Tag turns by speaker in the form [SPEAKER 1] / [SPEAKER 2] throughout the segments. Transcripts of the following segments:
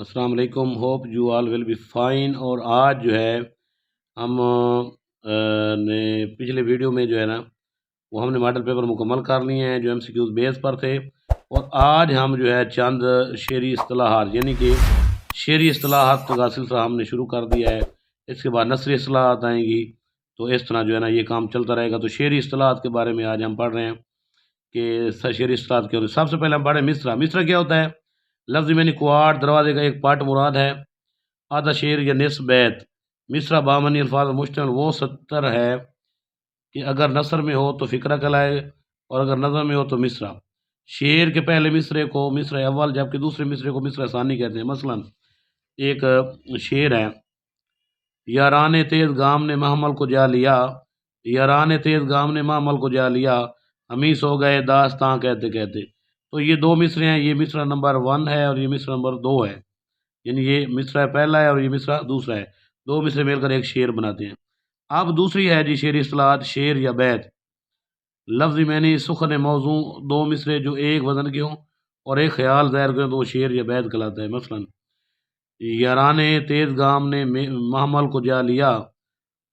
[SPEAKER 1] السلام علیکم، hope you all will be fine. اور آج جو ہے ہم نے پچھلے ویڈیو میں جو ہے نا وہ ہم نے ماڈل پیپر مکمل کر لیے ہیں جو ایم سی کیوز بیس پر تھے، اور آج ہم جو ہے چند شعری اصطلاحات یعنی کہ شعری اصطلاحات کا سلسلہ ہم نے شروع کر دیا ہے۔ اس کے بعد نثری اصطلاحات آئیں گی، تو اس طرح جو ہے نا یہ کام چلتا رہے گا۔ تو شعری اصطلاحات کے بارے میں آج ہم پڑھ رہے ہیں کہ شعری اصطلاحات کیا ہوتے ہیں۔ سب سے پہلے ہم پڑھیں مصرع۔ مصرع کیا ہوتا ہے؟ لفظ میں کوارٹ دروازے کا ایک پارٹ مراد ہے، آدھا شعر یا نصف بیت۔ مصرع بامعنی الفاظ مشتمل وہ سطر ہے کہ اگر نثر میں ہو تو فقرہ کہلائے، اور اگر نظم میں ہو تو مصرع۔ شعر کے پہلے مصرے کو مصرع اول جبکہ دوسرے مصرے کو مصرع ثانی کہتے ہیں۔ مثلا ایک شعر ہے، یاران تیز گام نے محمل کو جا لیا، یاران تیز گام نے محمل کو جا لیا، ہمیں سو گئے داستاں کہتے کہتے۔ تو یہ دو مصرے ہیں، یہ مصرع نمبر 1 ہے اور یہ مصرع نمبر 2 ہے، یعنی یہ مصرع پہلا ہے اور یہ مصرع دوسرا ہے، دو مصرے مل کر ایک شعر بناتے ہیں۔ اب دوسری ہے جی شعری اصطلاحات، شعر یا بیت۔ لفظ معنی سخن موضوع، دو مصرے جو ایک وزن کے ہوں اور ایک خیال ظاہر کریں تو وہ شعر یا بیت کہلاتا ہے۔ مثلا یاران تیز گام نے محمل کو جا لیا،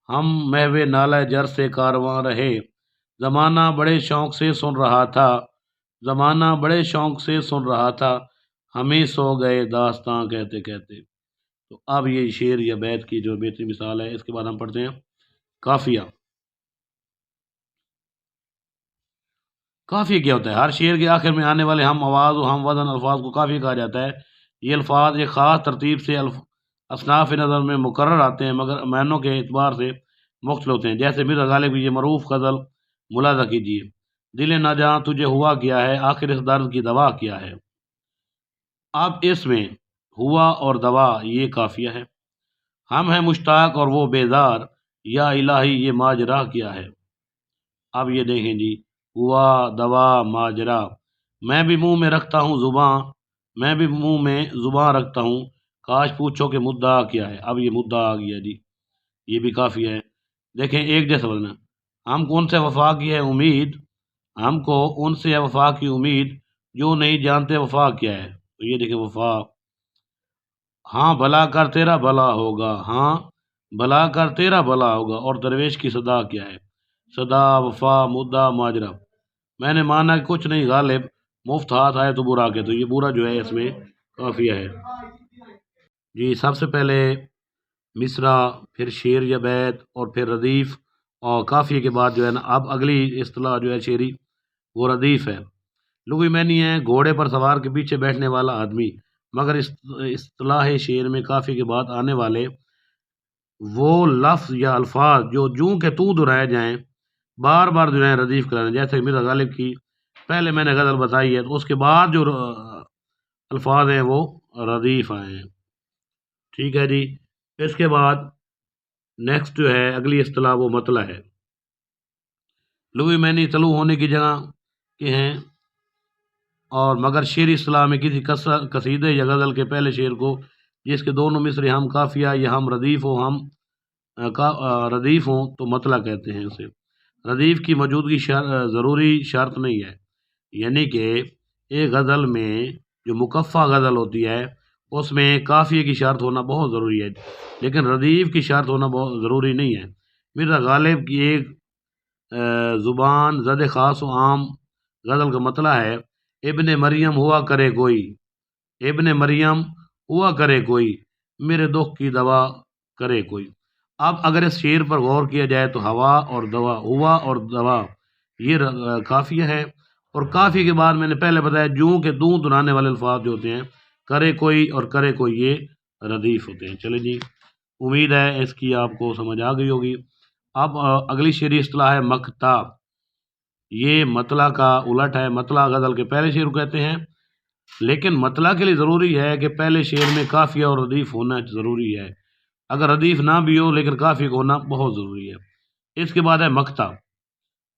[SPEAKER 1] ہم محو نالہ جر سے کارواں رہے، زمانہ بڑے شوق سے سن رہا تھا، زمانہ بڑے شوق سے سن رہا تھا، ہمیں سو گئے داستاں کہتے کہتے۔ تو اب یہ شعر یا بیت کی جو بہترین مثال ہے۔ اس کے بعد ہم پڑھتے ہیں قافیہ۔ قافیہ کیا ہوتا ہے؟ ہر شعر کے آخر میں آنے والے ہم آواز و ہم وزن الفاظ کو قافیہ کہا جاتا ہے۔ یہ الفاظ ایک خاص ترتیب سے اصناف نظر میں مقرر آتے ہیں مگر معنوں کے اعتبار سے مختلف ہوتے ہیں۔ جیسے مرزا غالب کی یہ معروف غزل ملاحظہ کیجیے، دل نہ جہاں تجھے ہوا کیا ہے، آخر اس درد کی دوا کیا ہے۔ اب اس میں ہوا اور دوا یہ قافیہ ہے۔ ہم ہیں مشتاق اور وہ بیدار، یا الہی یہ ماجرا کیا ہے۔ اب یہ دیکھیں جی، ہوا دوا ماجرا، میں بھی منہ میں رکھتا ہوں زباں، میں بھی منہ میں زباں رکھتا ہوں، کاش پوچھو کہ مدعا کیا ہے۔ اب یہ مدعا آ گیا جی، یہ بھی قافیہ ہے۔ دیکھیں ایک جیسا بولنا، ہم کو ان سے وفا کی ہے امید، ہم کو ان سے وفا کی امید، جو نہیں جانتے وفا کیا ہے۔ تو یہ دیکھیں وفا، ہاں بھلا کر تیرا بھلا ہوگا، ہاں بھلا کر تیرا بھلا ہوگا، اور درویش کی صدا کیا ہے؟ صدا، وفا، مدعا، ماجرا۔ میں نے مانا کہ کچھ نہیں غالب، مفت ہاتھ آئے تو برا کے۔ تو یہ برا جو ہے اس میں قافیہ ہے جی۔ سب سے پہلے مصرع، پھر شعر یا بیت، اور پھر ردیف، اور قافیے کے بعد جو ہے نا اب اگلی اصطلاح جو ہے شعری وہ ردیف ہے۔ لغوی معنی ہے گھوڑے پر سوار کے پیچھے بیٹھنے والا آدمی، مگر اصطلاح شعر میں قافیے کے بعد آنے والے وہ لفظ یا الفاظ جو جوں کہ تو دہرائے جائیں، بار بار جو ہے ردیف کرانے۔ جیسے مرزا غالب کی پہلے میں نے غزل بتائی ہے، تو اس کے بعد جو الفاظ ہیں وہ ردیف آئے ہیں، ٹھیک ہے جی۔ اس کے بعد نیکسٹ جو ہے اگلی اصطلاح وہ مطلع ہے۔ لغوی معنی طلوع ہونے کی جگہ کے ہیں، اور مگر شعری اصطلاح میں کسی قصیدے یا غزل کے پہلے شعر کو جس کے دونوں مصرے ہم قافیہ یا ہم ردیف ہوں تو مطلع کہتے ہیں اسے۔ ردیف کی موجودگی ضروری شرط نہیں ہے، یعنی کہ ایک غزل میں جو مکفہ غزل ہوتی ہے اس میں قافیے کی شرط ہونا بہت ضروری ہے، لیکن ردیف کی شرط ہونا بہت ضروری نہیں ہے۔ مرزا غالب کی ایک زبان زد خاص و عام غزل کا مطلع ہے، ابن مریم ہوا کرے کوئی، ابن مریم ہوا کرے کوئی، میرے دکھ کی دوا کرے کوئی۔ اب اگر اس شعر پر غور کیا جائے تو ہوا اور دوا، ہوا اور دوا یہ قافیہ ہے، اور قافیے کے بعد میں نے پہلے بتایا جوں کہ دوں دہرانے والے الفاظ جو ہوتے ہیں کرے کوئی اور کرے کوئی یہ ردیف ہوتے ہیں۔ چلے جی، امید ہے اس کی آپ کو سمجھ آ گئی ہوگی۔ اب اگلی شعری اصطلاح ہے مقطع۔ یہ مطلع کا الٹ ہے، مطلع غزل کے پہلے شعر کو کہتے ہیں، لیکن مطلع کے لیے ضروری ہے کہ پہلے شعر میں قافیہ اور ردیف ہونا ضروری ہے، اگر ردیف نہ بھی ہو لیکن قافیہ کو ہونا بہت ضروری ہے۔ اس کے بعد ہے مقطع۔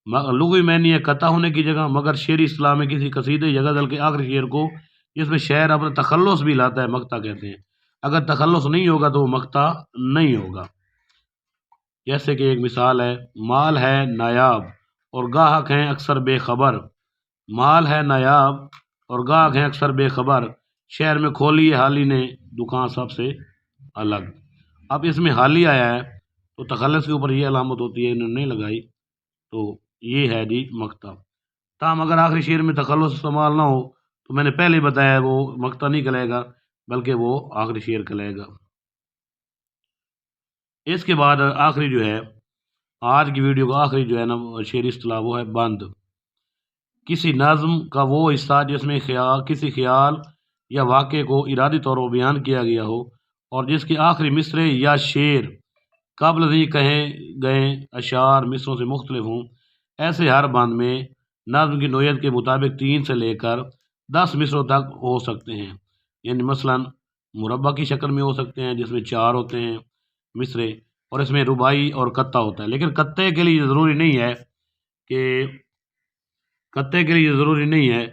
[SPEAKER 1] لغوی معنی ہے قطع ہونے کی جگہ، مگر شعری اصطلاح میں کسی قصیدے یا غزل کے آخری شعر کو جس میں شاعر اپنا تخلص بھی لاتا ہے مقطع کہتے ہیں۔ اگر تخلص نہیں ہوگا تو وہ مقطع نہیں ہوگا۔ جیسے کہ ایک مثال ہے، مال ہے نایاب اور گاہک ہیں اکثر بے خبر، مال ہے نایاب اور گاہک ہیں اکثر بے خبر، شہر میں کھولی ہے حالی نے دکان سب سے الگ۔ اب اس میں حالی آیا ہے تو تخلص کے اوپر یہ علامت ہوتی ہے، انہوں نے نہیں لگائی، تو یہ ہے جی مقطع۔ تاہم اگر آخری شعر میں تخلص استعمال نہ ہو تو میں نے پہلے بتایا وہ مقطع نہیں کہلائے گا بلکہ وہ آخری شعر کہلائے گا۔ اس کے بعد آخری جو ہے آج کی ویڈیو کا آخری جو ہے نا شعری اصطلاح وہ ہے بند۔ کسی نظم کا وہ حصہ جس میں کسی خیال یا واقعے کو ارادی طور پر بیان کیا گیا ہو اور جس کے آخری مصرے یا شعر قبل ازیں کہے گئے اشعار مصروں سے مختلف ہوں، ایسے ہر بند میں نظم کی نوعیت کے مطابق 3 سے لے کر 10 مصروں تک ہو سکتے ہیں، یعنی مثلا مربع کی شکل میں ہو سکتے ہیں جس میں 4 ہوتے ہیں مصرے، اور اس میں رباعی اور قطع ہوتا ہے۔ لیکن قطعے کے لیے ضروری نہیں ہے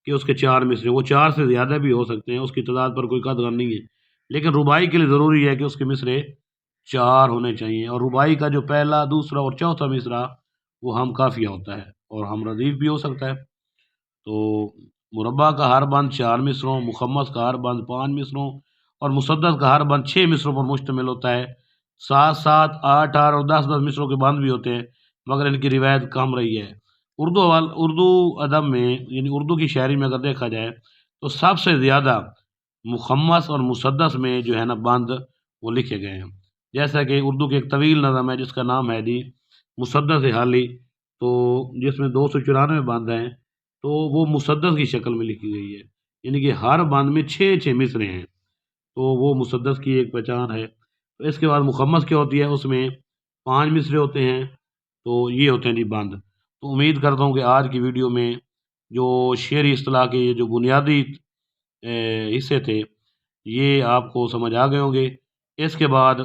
[SPEAKER 1] کہ اس کے 4 مصرے، وہ 4 سے زیادہ بھی ہو سکتے ہیں، اس کی تعداد پر کوئی قدغن نہیں ہے، لیکن رباعی کے لیے ضروری ہے کہ اس کے مصرے 4 ہونے چاہیے، اور رباعی کا جو پہلا، دوسرا اور چوتھا مصرع وہ ہم قافیہ ہوتا ہے اور ہم ردیف بھی ہو سکتا ہے۔ تو مربع کا ہر بند 4 مصروں، مخمس کا ہر بند 5 مصروں اور مسدس کا ہر بند 6 مصروں پر مشتمل ہوتا ہے۔ 7 7 8 8 اور 10 10 مصروں کے بند بھی ہوتے ہیں، مگر ان کی روایت کم رہی ہے۔ اردو ادب میں یعنی اردو کی شاعری میں اگر دیکھا جائے تو سب سے زیادہ مخمس اور مسدس میں جو ہے نا بند وہ لکھے گئے ہیں، جیسا کہ اردو کی ایک طویل نظم ہے جس کا نام ہے جی مسدس حالی، تو جس میں 294 بند ہیں، تو وہ مسدس کی شکل میں لکھی گئی ہے، یعنی کہ ہر بند میں 6 6 مصرے ہیں، تو وہ مسدس کی ایک پہچان ہے۔ تو اس کے بعد مخمس کیا ہوتی ہے، اس میں 5 مصرے ہوتے ہیں، تو یہ ہوتے ہیں جی بند۔ تو امید کرتا ہوں کہ آج کی ویڈیو میں جو شعری اصطلاح کے یہ جو بنیادی حصے تھے یہ آپ کو سمجھ آ گئے ہوں گے۔ اس کے بعد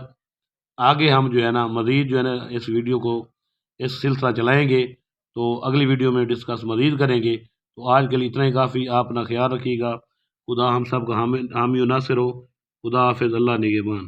[SPEAKER 1] آگے ہم جو ہے نا مزید جو ہے نا اس ویڈیو کو اس سلسلہ چلائیں گے، تو اگلی ویڈیو میں ڈسکس مزید کریں گے۔ تو آج کے لیے اتنا ہی کافی، آپ اپنا خیال رکھیے گا، خدا ہم سب کا حامی و ناصر ہو، خدا حافظ، اللہ نگہبان۔